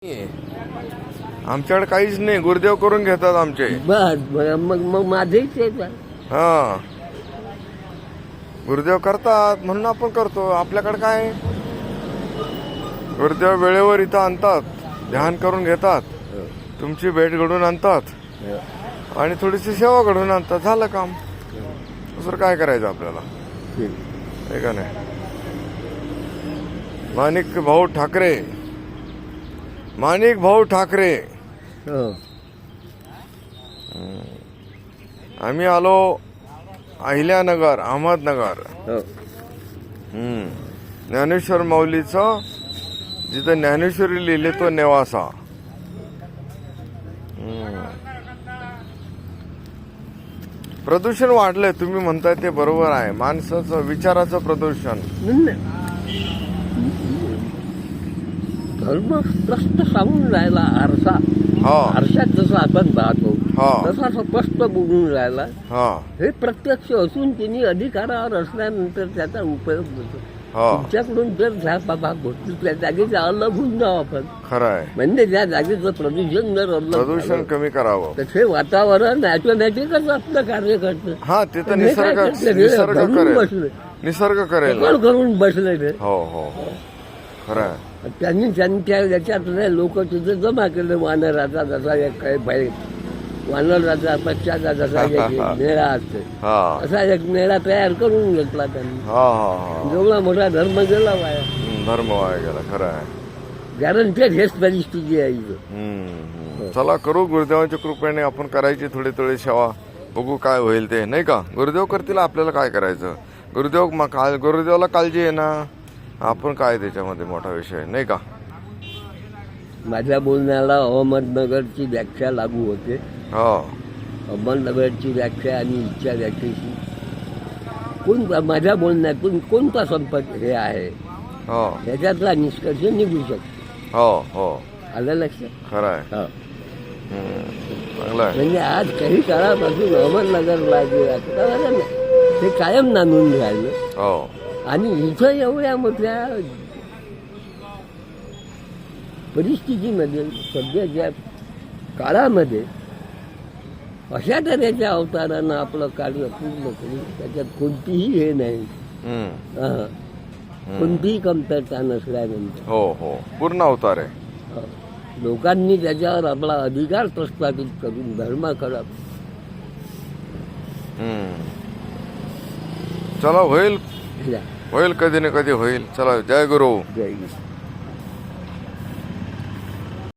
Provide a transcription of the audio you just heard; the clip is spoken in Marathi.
आमच्याकडे काहीच नाही, गुरुदेव करून घेतात आमचे. बर मग मग माझंही तेच आहे. हा, गुरुदेव करतात म्हणून आपण करतो. आपल्याकडे काय आहे? गुरुदेव वेळेवर इथं आणतात, ध्यान करून घेतात, तुमची भेट घडून आणतात आणि थोडीशी सेवा घडून आणतात. झालं काम. दुसरं काय करायचं आपल्याला, आहे का नाही? माणिक भाऊ ठाकरे, माणिक भाऊ ठाकरे, आम्ही आलो अहिल्यानगर, अहमदनगर. ज्ञानेश्वर माऊलीचं जिथं ज्ञानेश्वरी लिहिले तो नेवासा. प्रदूषण वाढलंय, तुम्ही म्हणताय ते बरोबर आहे. माणसाचं विचाराचं प्रदूषण. धर्म स्पष्ट सांगून राहिला. आरसा, आरशात जसं आपण पाहतो तसा स्पष्ट बोलून राहिला. हे प्रत्यक्ष असून तिने अधिकारावर असल्यानंतर त्याचा उपयोग होतो. तुमच्याकडून जर बाबा गोष्टी त्या जागेचा अलग होऊन जाऊ आपण. खरं आहे. म्हणजे त्या जागेचं प्रदूषण जर प्रदूषण कमी करावं तर हे वातावरण ऑटोमॅटिकच आपलं कार्य करतं. हा, ते तर निसर्ग करेल, निसर्ग करेल करून बसले ते. हो हो, खरं आहे. त्यांनी त्या याच्यातले लोक तिथे जमा केले. वानराचा जसा एक काही बाई, वानराचा पक्षाचा जसा एक मेळा असते असा एक मेळा तयार करून घेतला त्यांनी. जेवढा मोठा धर्म गेला वाया, धर्म वाया गेला. खरं आहे. गॅरंटेड हेच परिस्थिती आहे इथं. चला करू, गुरुदेवांच्या कृपेने आपण करायची थोडी थोडी सेवा. बघू काय होईल ते, नाही का? गुरुदेव करतील, आपल्याला काय करायचं? गुरुदेवाला काळजी आहे ना. आपण काय त्याच्यामध्ये मोठा विषय, नाही का? माझ्या बोलण्याला अहमदनगरची व्याख्या लागू होते. अहमदनगरची व्याख्या आणि इच्छा व्याख्याशी कोणता माझ्या बोलण्यातून कोणता संपर्क हे आहे याच्यातला निष्कर्ष निघू शकतो. आलं लक्षात? खरं आहे. चांगलं आहे. म्हणजे आज काही काळापासून अहमदनगरला जे वातावरण ते कायम नांदून राहिलं. आणि इथं एवढ्या मोठ्या परिस्थितीमध्ये सध्याच्या काळामध्ये अशा तऱ्हेच्या अवतारानं आपलं कार्य पूर्ण करून त्याच्यात कोणतीही हे नाही, कोणतीही कमतरता नसल्यानंतर पूर्ण अवतार आहे. लोकांनी त्याच्यावर आपला अधिकार प्रस्थापित करून धर्म करा. चला, होईल होईल, कधी ना कधी होईल. चला, जय गुरु. जय गुरु.